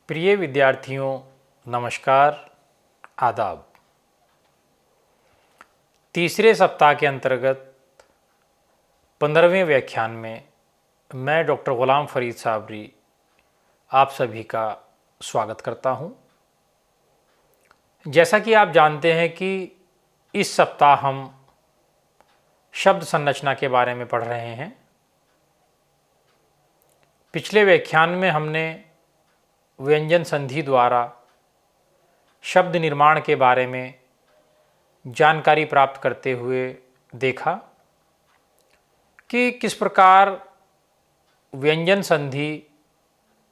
प्रिय विद्यार्थियों, नमस्कार, आदाब। तीसरे सप्ताह के अंतर्गत 15वें व्याख्यान में मैं डॉक्टर ग़ुलाम फ़रीद साबरी आप सभी का स्वागत करता हूं। जैसा कि आप जानते हैं कि इस सप्ताह हम शब्द संरचना के बारे में पढ़ रहे हैं। पिछले व्याख्यान में हमने व्यंजन संधि द्वारा शब्द निर्माण के बारे में जानकारी प्राप्त करते हुए देखा कि किस प्रकार व्यंजन संधि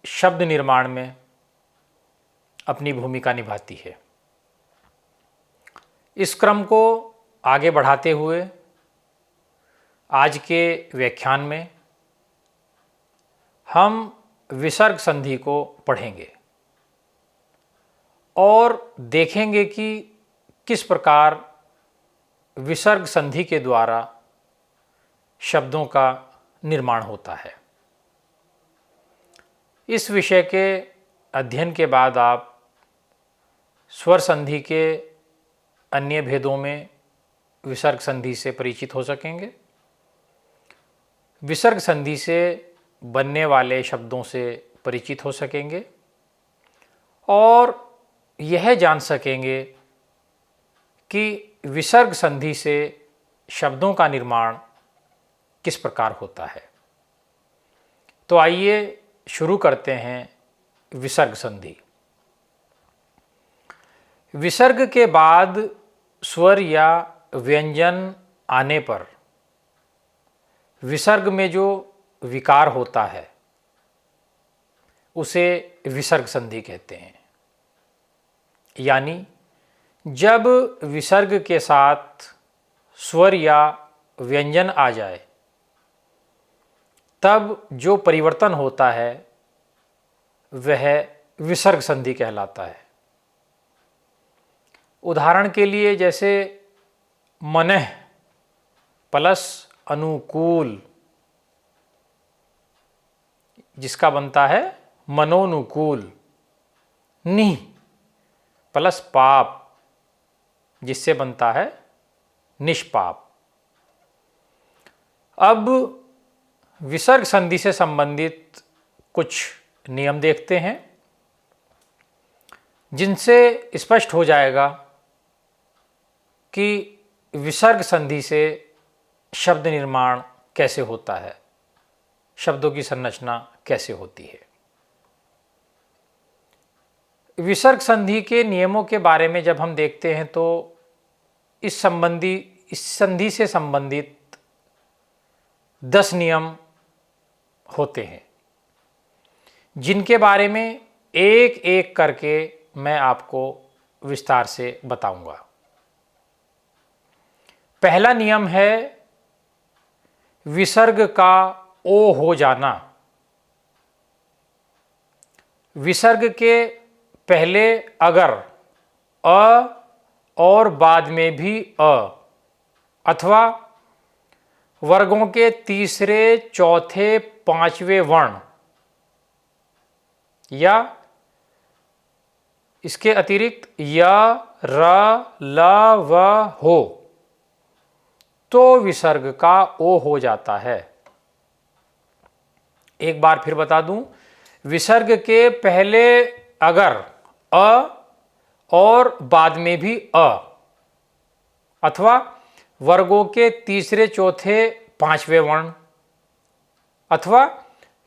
शब्द निर्माण में अपनी भूमिका निभाती है। इस क्रम को आगे बढ़ाते हुए आज के व्याख्यान में हम विसर्ग संधि को पढ़ेंगे और देखेंगे कि किस प्रकार विसर्ग संधि के द्वारा शब्दों का निर्माण होता है। इस विषय के अध्ययन के बाद आप स्वर संधि के अन्य भेदों में विसर्ग संधि से परिचित हो सकेंगे। विसर्ग संधि से बनने वाले शब्दों से परिचित हो सकेंगे और यह जान सकेंगे कि विसर्ग संधि से शब्दों का निर्माण किस प्रकार होता है। तो आइए शुरू करते हैं विसर्ग संधि। विसर्ग के बाद स्वर या व्यंजन आने पर विसर्ग में जो विकार होता है उसे विसर्ग संधि कहते हैं। यानी जब विसर्ग के साथ स्वर या व्यंजन आ जाए तब जो परिवर्तन होता है वह विसर्ग संधि कहलाता है। उदाहरण के लिए जैसे मनः प्लस अनुकूल, जिसका बनता है मनोनुकूल, नि प्लस पाप, जिससे बनता है निष्पाप। अब विसर्ग संधि से संबंधित कुछ नियम देखते हैं जिनसे स्पष्ट हो जाएगा कि विसर्ग संधि से शब्द निर्माण कैसे होता है, शब्दों की संरचना कैसे होती है। विसर्ग संधि के नियमों के बारे में जब हम देखते हैं तो इस संधि से संबंधित 10 नियम होते हैं जिनके बारे में एक एक करके मैं आपको विस्तार से बताऊंगा। पहला नियम है विसर्ग का ओ हो जाना। विसर्ग के पहले अगर अ और बाद में भी अ अथवा वर्गों के तीसरे, चौथे, पांचवें वर्ण या इसके अतिरिक्त या, र, ल, व हो तो विसर्ग का ओ हो जाता है। एक बार फिर बता दूं, विसर्ग के पहले अगर अ और बाद में भी अ अथवा वर्गों के तीसरे, चौथे, पांचवें वर्ण अथवा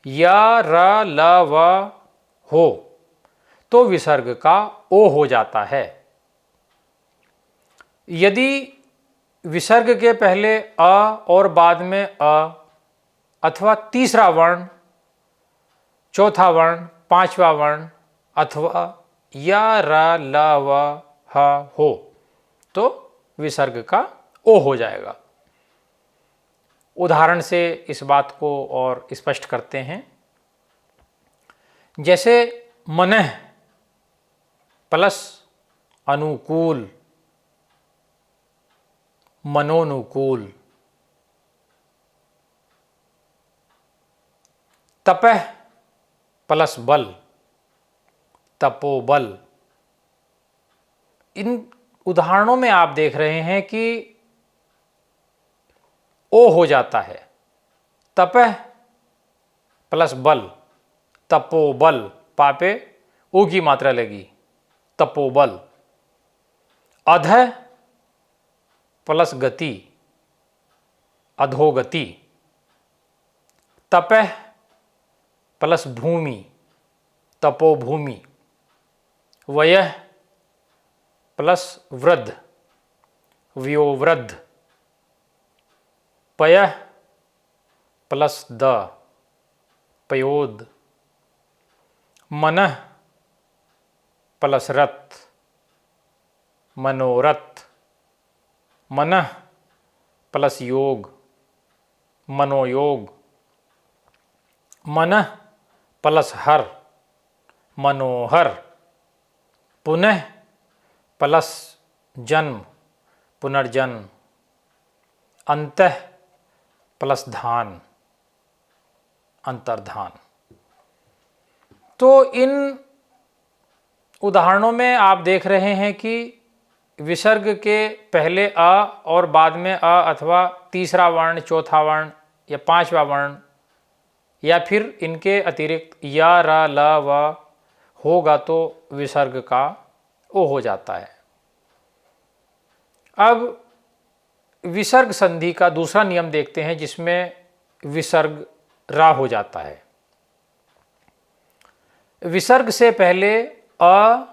या, र, ल, व हो तो विसर्ग का ओ हो जाता है। यदि विसर्ग के पहले अ और बाद में अ अथवा तीसरा वर्ण, चौथा वर्ण, पांचवा वर्ण अथवा या, र, ल, व, ह हो तो विसर्ग का ओ हो जाएगा। उदाहरण से इस बात को और स्पष्ट करते हैं। जैसे मनः प्लस अनुकूल, मनोनुकूल, तपः प्लस बल, तपोबल। इन उदाहरणों में आप देख रहे हैं कि ओ हो जाता है, तपह प्लस बल, तपोबल, पापे ओ की मात्रा लगी, तपोबल। अधः प्लस गति, अधोगति। तपह प्लस भूमि, तपोभूमि। वयः प्लस वृद्ध, वयोवृद्ध। पयः प्लस द, पयोद। मनः प्लस रथ, मनोरथ। मनः प्लस योग, मनोयोग। मनः प्लस हर, मनोहर। पुनः प्लस जन्म, पुनर्जन्म। अंतः प्लस धान, अंतर्धान। तो इन उदाहरणों में आप देख रहे हैं कि विसर्ग के पहले अ और बाद में अ अथवा तीसरा वर्ण, चौथा वर्ण या पांचवा वर्ण या फिर इनके अतिरिक्त या, र, ल, व होगा तो विसर्ग का ओ हो जाता है। अब विसर्ग संधि का दूसरा नियम देखते हैं जिसमें विसर्ग रा हो जाता है। विसर्ग से पहले अ,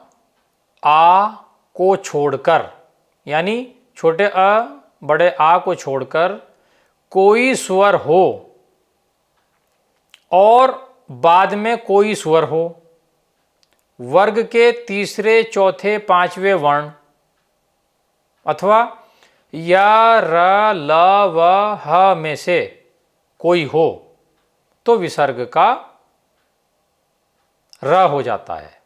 आ को छोड़कर, यानी छोटे अ बड़े आ को छोड़कर कोई स्वर हो और बाद में कोई स्वर हो, वर्ग के तीसरे, चौथे, पांचवें वर्ण अथवा या, र, ल, व, ह में से कोई हो तो विसर्ग का र हो जाता है।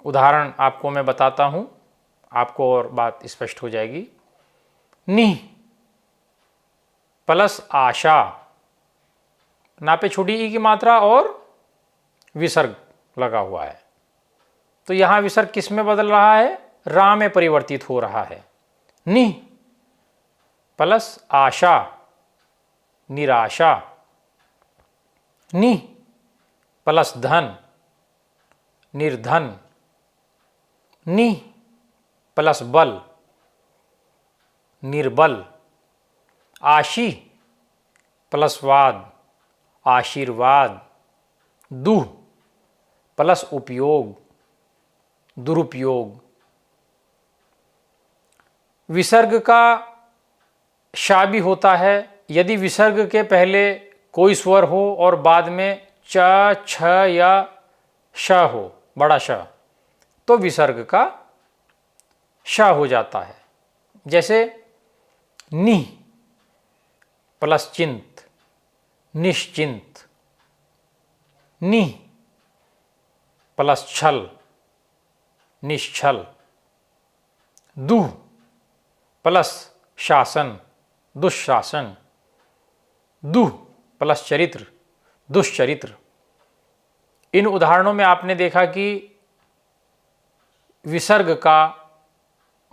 उदाहरण आपको मैं बताता हूं, आपको और बात स्पष्ट हो जाएगी। नि प्लस आशा, ना पे छोटी ई की मात्रा और विसर्ग लगा हुआ है, तो यहां विसर्ग किस में बदल रहा है? रा में परिवर्तित हो रहा है। नि प्लस आशा, निराशा। नि प्लस धन, निर्धन। नि प्लस बल, निर्बल। आशी प्लस वाद, आशीर्वाद। दुह प्लस उपयोग, दुरुपयोग। विसर्ग का शा भी होता है यदि विसर्ग के पहले कोई स्वर हो और बाद में च, छ या श हो, बड़ा श, तो विसर्ग का श हो जाता है। जैसे नि प्लस चिंत, निश्चिंत। नि प्लस छल, निश्छल। दुह प्लस शासन, दुशासन। दुह प्लस चरित्र, दुश्चरित्र। इन उदाहरणों में आपने देखा कि विसर्ग का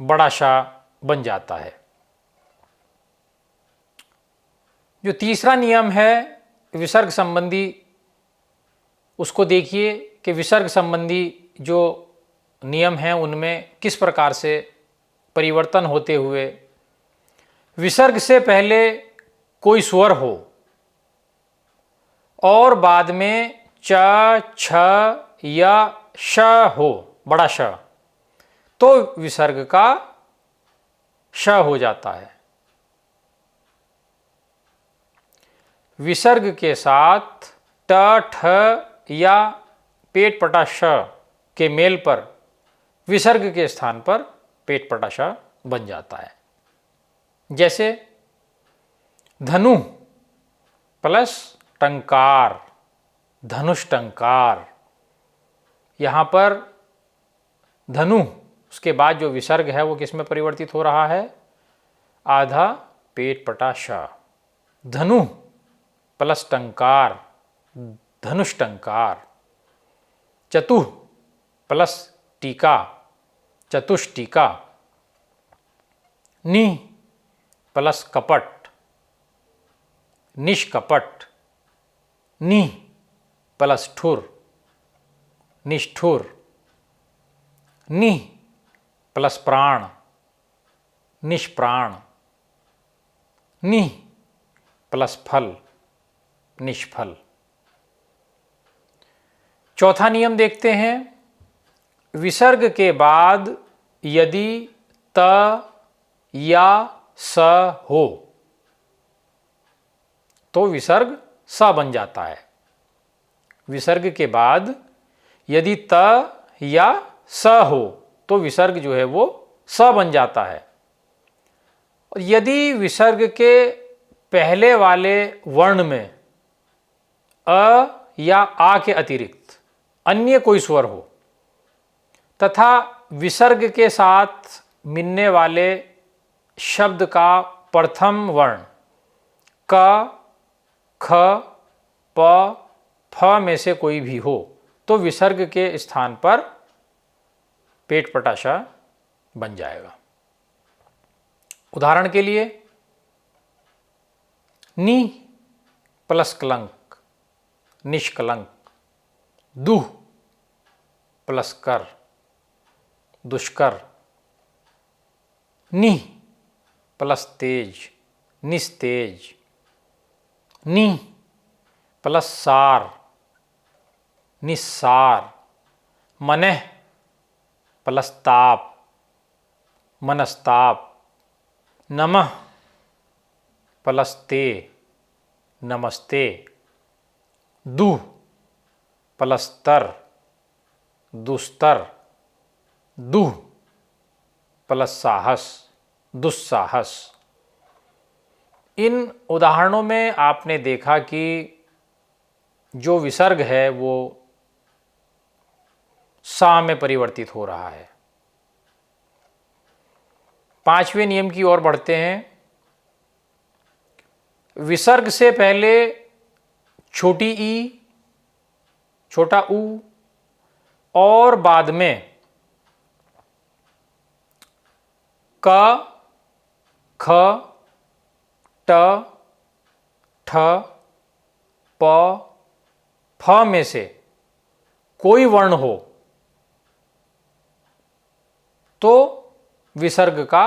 बड़ा शा बन जाता है। जो तीसरा नियम है विसर्ग संबंधी, उसको देखिए कि विसर्ग संबंधी जो नियम हैं उनमें किस प्रकार से परिवर्तन होते हुए विसर्ग से पहले कोई स्वर हो और बाद में च, छ या श हो, बड़ा श, तो विसर्ग का श हो जाता है। विसर्ग के साथ ट, ठ या पेट पटा श के मेल पर विसर्ग के स्थान पर पेट पटा श बन जाता है। जैसे धनु प्लस टंकार, धनुष टंकार। यहां पर धनु उसके बाद जो विसर्ग है वो किस में परिवर्तित हो रहा है? आधा पेट पटा श। धनु प्लस टंकार, धनुष टंकार। चतुः प्लस टीका, चतुष्टीका। नि प्लस कपट, निष्कपट। नि प्लस ठुर, निष्ठुर। नि प्लस प्राण, निष्प्राण। नि प्लस फल, निष्फल। चौथा नियम देखते हैं। विसर्ग के बाद यदि त या स हो तो विसर्ग स बन जाता है। विसर्ग के बाद यदि त या स हो तो विसर्ग जो है वो स बन जाता है। और यदि विसर्ग के पहले वाले वर्ण में अ या आ के अतिरिक्त अन्य कोई स्वर हो तथा विसर्ग के साथ मिलने वाले शब्द का प्रथम वर्ण क, ख, प, फ में से कोई भी हो तो विसर्ग के स्थान पर पेट पटाशा बन जाएगा। उदाहरण के लिए नि प्लस कलंक, निष्कलंक। दुह प्लस कर, दुष्कर। नि प्लस तेज, निस्तेज। नि प्लस सार, निस्सार। मनः प्लस ताप, मनस्ताप। नमः प्लस ते, नमस्ते। दुह प्लस तर, दुस्तर। दुह प्लस साहस, दुस्साहस। इन उदाहरणों में आपने देखा कि जो विसर्ग है वो सा में परिवर्तित हो रहा है। पांचवें नियम की ओर बढ़ते हैं। विसर्ग से पहले छोटी ई, छोटा ऊ और बाद में क, ख, ट, ठ, प, फ में से कोई वर्ण हो तो विसर्ग का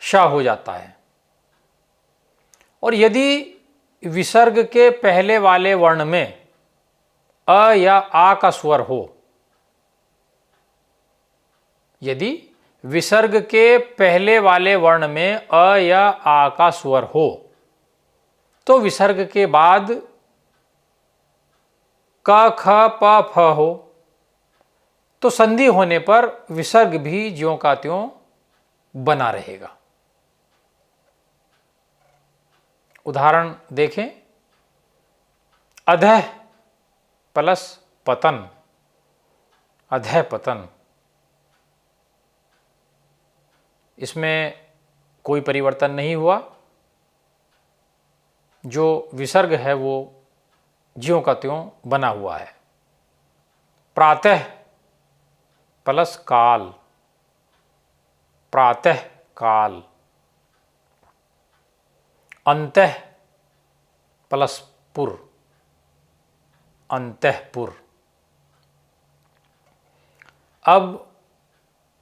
श हो जाता है। और यदि विसर्ग के पहले वाले वर्ण में अ या आ का स्वर हो, यदि विसर्ग के पहले वाले वर्ण में अ या आ का स्वर हो तो विसर्ग के बाद क, ख, प, फ हो तो संधि होने पर विसर्ग भी ज्यों का त्यों बना रहेगा। उदाहरण देखें। अधः प्लस पतन, अधः पतन। इसमें कोई परिवर्तन नहीं हुआ, जो विसर्ग है वो ज्यों का त्यों बना हुआ है। प्रातः प्लस काल, प्रातः काल। अंतः प्लस पुर, अंतःपुर। अब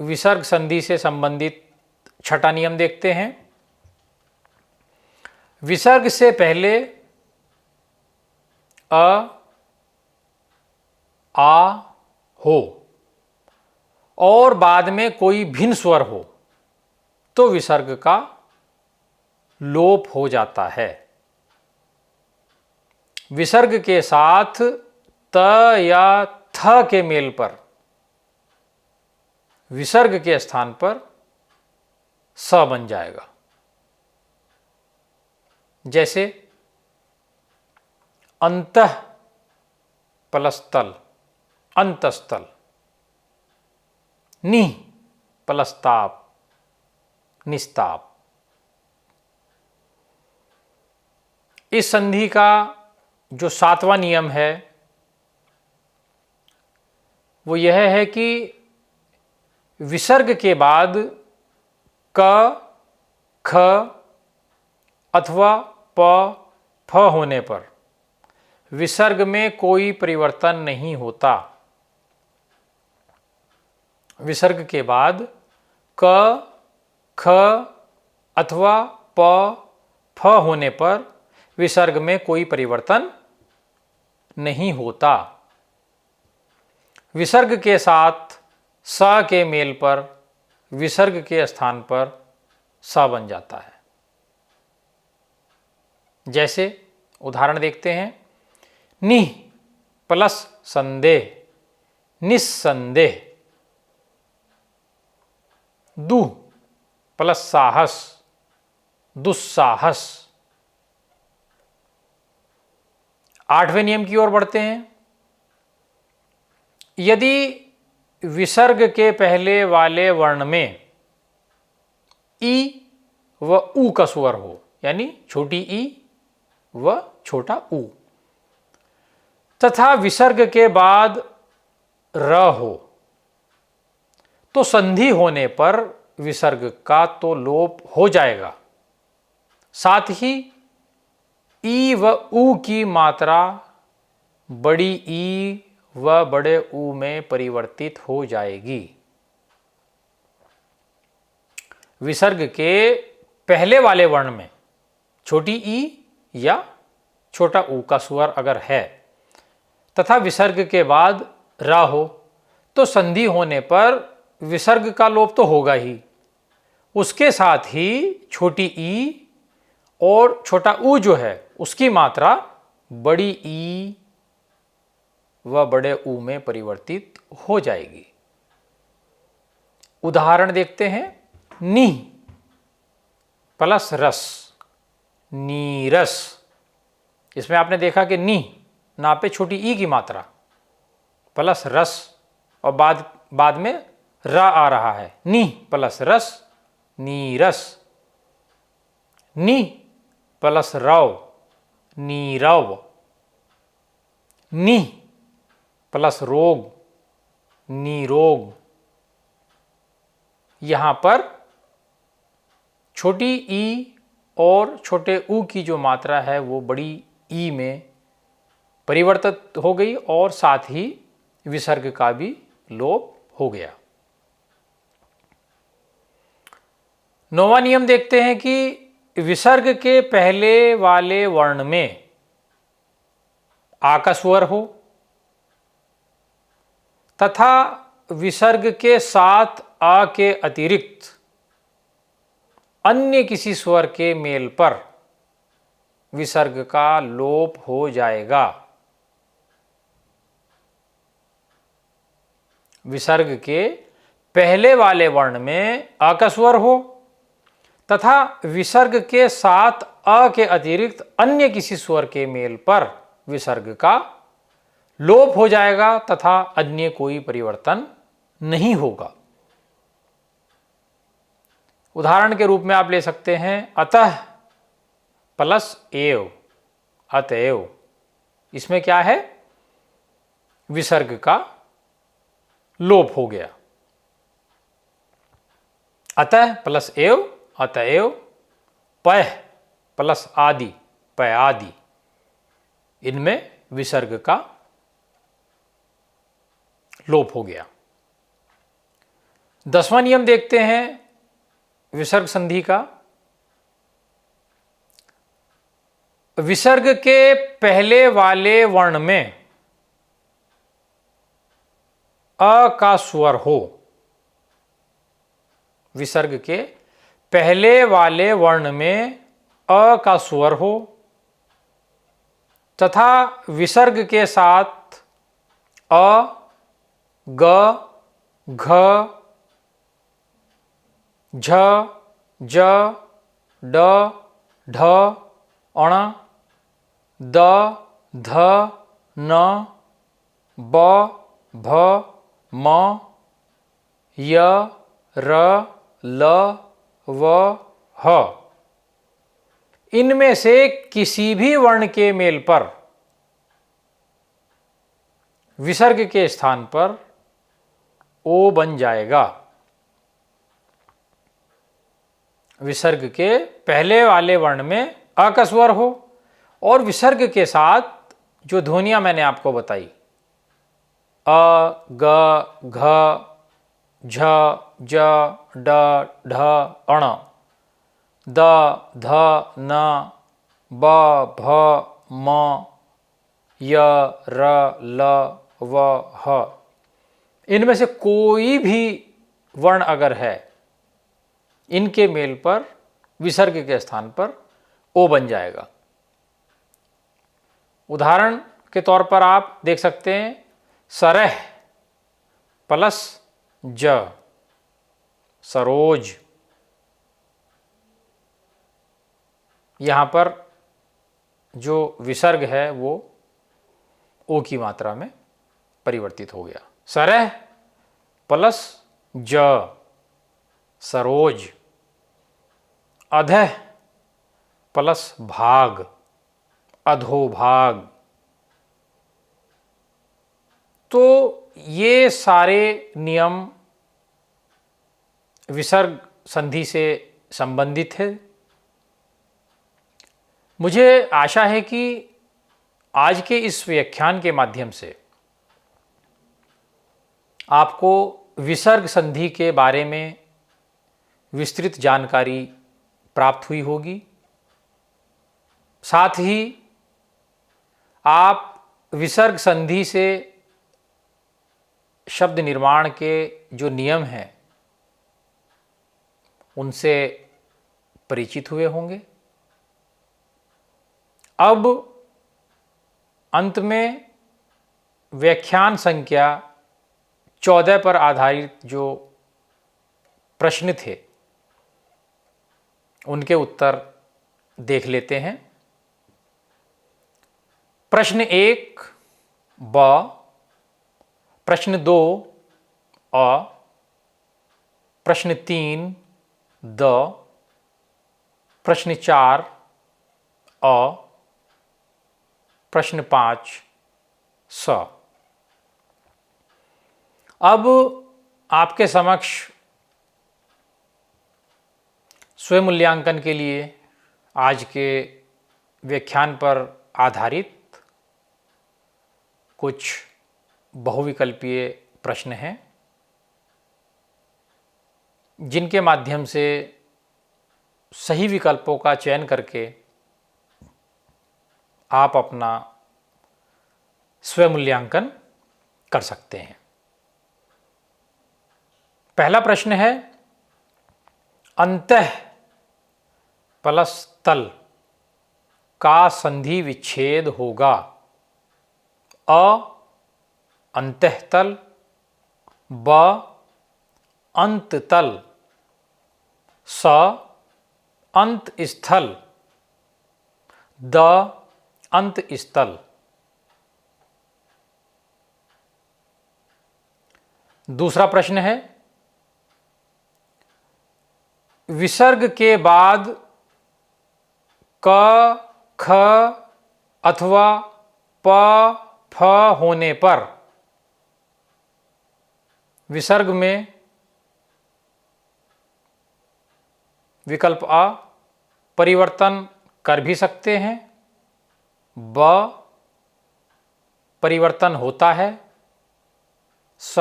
विसर्ग संधि से संबंधित छठा नियम देखते हैं। विसर्ग से पहले अ, आ हो और बाद में कोई भिन्न स्वर हो तो विसर्ग का लोप हो जाता है। विसर्ग के साथ त या थ के मेल पर विसर्ग के स्थान पर स बन जाएगा। जैसे अंतः प्लस तल, अंतस्तल। नि प्लस ताप, निस्ताप। इस संधि का जो सातवां नियम है वो यह है कि विसर्ग के बाद क, ख अथवा प, फ होने पर विसर्ग में कोई परिवर्तन नहीं होता। विसर्ग के बाद क, ख अथवा प, फ होने पर विसर्ग में कोई परिवर्तन नहीं होता। विसर्ग के साथ स के मेल पर विसर्ग के स्थान पर स बन जाता है। जैसे उदाहरण देखते हैं, निह प्लस संदेह, निस्संदेह। दुह प्लस साहस, दुस्साहस। 8वें नियम की ओर बढ़ते हैं। यदि विसर्ग के पहले वाले वर्ण में ई व ऊ का स्वर हो, यानी छोटी ई व छोटा ऊ, तथा विसर्ग के बाद र हो, तो संधि होने पर विसर्ग का तो लोप हो जाएगा, साथ ही ई व ऊ की मात्रा बड़ी ई व बड़े ऊ में परिवर्तित हो जाएगी। विसर्ग के पहले वाले वर्ण में छोटी ई या छोटा ऊ का स्वर अगर है तथा विसर्ग के बाद रा हो, तो संधि होने पर विसर्ग का लोप तो होगा ही, उसके साथ ही छोटी ई और छोटा ऊ जो है उसकी मात्रा बड़ी ई व बड़े ऊ में परिवर्तित हो जाएगी। उदाहरण देखते हैं, नी प्लस रस, नीरस। इसमें आपने देखा कि नी ना पे छोटी ई की मात्रा प्लस रस और बाद में र आ रहा है, नी प्लस रस, नीरस। नी प्लस रव, नीरव। नी प्लस रोग, नीरोग। यहां पर छोटी ई और छोटे ऊ की जो मात्रा है वो बड़ी ई में परिवर्तित हो गई और साथ ही विसर्ग का भी लोप हो गया। 9वां नियम देखते हैं कि विसर्ग के पहले वाले वर्ण में आ का स्वर हो तथा विसर्ग के साथ आ के अतिरिक्त अन्य किसी स्वर के मेल पर विसर्ग का लोप हो जाएगा। विसर्ग के पहले वाले वर्ण में अ का स्वर हो तथा विसर्ग के साथ अ के अतिरिक्त अन्य किसी स्वर के मेल पर विसर्ग का लोप हो जाएगा तथा अन्य कोई परिवर्तन नहीं होगा। उदाहरण के रूप में आप ले सकते हैं, अतः प्लस एव, अतएव। इसमें क्या है, विसर्ग का लोप हो गया। अतः प्लस एव, अतएव। पह प्लस आदि, पयादि। इनमें विसर्ग का लोप हो गया। 10वां नियम देखते हैं विसर्ग संधि का। विसर्ग के पहले वाले वर्ण में अ का स्वर हो। विसर्ग के पहले वाले वर्ण में अ का स्वर हो तथा विसर्ग के साथ अ, ग, घ, झ, ज, ड, ढ, अण, द, ध, न, ब, भ, म, य, र, ल, व, ह। इनमें से किसी भी वर्ण के मेल पर विसर्ग के स्थान पर ओ बन जाएगा। विसर्ग के पहले वाले वर्ण में अ का स्वर हो और विसर्ग के साथ जो ध्वनियां मैंने आपको बताई, अ, ग, घ, झ, ज, ड, ढ, अण, द, ध, न, ब, भ, म, य, र, ल, व, ह, इनमें से कोई भी वर्ण अगर है, इनके मेल पर विसर्ग के स्थान पर ओ बन जाएगा। उदाहरण के तौर पर आप देख सकते हैं, सरह प्लस ज, सरोज। यहां पर जो विसर्ग है वो ओ की मात्रा में परिवर्तित हो गया। सरह प्लस ज, सरोज। अधः प्लस भाग, अधोभाग। तो ये सारे नियम विसर्ग संधि से संबंधित है। मुझे आशा है कि आज के इस व्याख्यान के माध्यम से आपको विसर्ग संधि के बारे में विस्तृत जानकारी प्राप्त हुई होगी। साथ ही आप विसर्ग संधि से शब्द निर्माण के जो नियम हैं उनसे परिचित हुए होंगे। अब अंत में व्याख्यान संख्या 14 पर आधारित जो प्रश्न थे उनके उत्तर देख लेते हैं। प्रश्न 1 ब, प्रश्न 2 अ, प्रश्न 3 द, प्रश्न 4 अ, प्रश्न 5 स। अब आपके समक्ष स्वमूल्यांकन के लिए आज के व्याख्यान पर आधारित कुछ बहुविकल्पीय प्रश्न हैं, जिनके माध्यम से सही विकल्पों का चयन करके आप अपना स्वमूल्यांकन कर सकते हैं। पहला प्रश्न है, अंतः प्लस तल का संधि विच्छेद होगा। अ अंतःतल, ब अंततल, स अंतस्थल, द अंतस्थल। दूसरा प्रश्न है, विसर्ग के बाद क, ख अथवा प, फ होने पर विसर्ग में विकल्प अ परिवर्तन कर भी सकते हैं, ब परिवर्तन होता है, स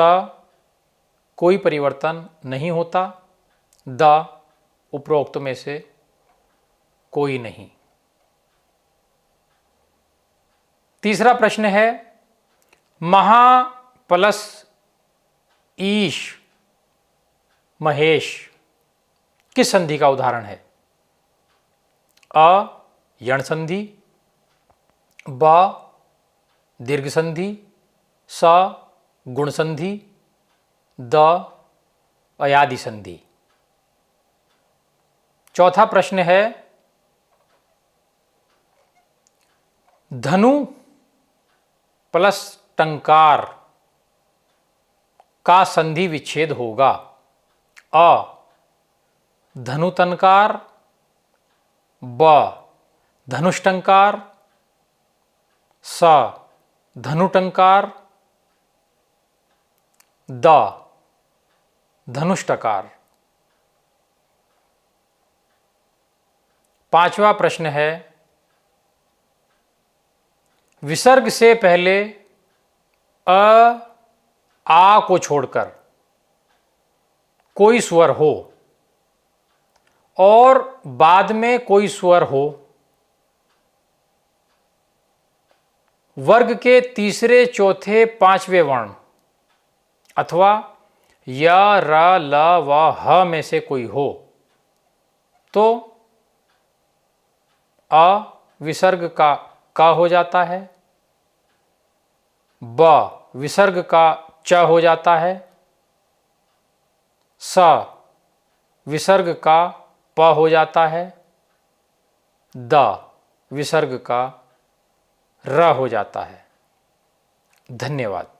कोई परिवर्तन नहीं होता, द उपरोक्त में से कोई नहीं। तीसरा प्रश्न है, महा प्लस ईश, महेश किस संधि का उदाहरण है? अ यण संधि, ब दीर्घ संधि, स गुण संधि, द अयादि संधि। चौथा प्रश्न है, धनु प्लस टंकार का संधि विच्छेद होगा। अ धनुतंकार, ब धनुष्टंकार, स धनुटंकार, द धनुष्टकार। पांचवा प्रश्न है, विसर्ग से पहले आ को छोड़कर कोई स्वर हो और बाद में कोई स्वर हो, वर्ग के तीसरे, चौथे, पांचवें वर्ण अथवा य, र, ल व ह में से कोई हो तो अ विसर्ग का क हो जाता है, ब विसर्ग का च हो जाता है, स विसर्ग का प हो जाता है, द विसर्ग का र हो जाता है। धन्यवाद।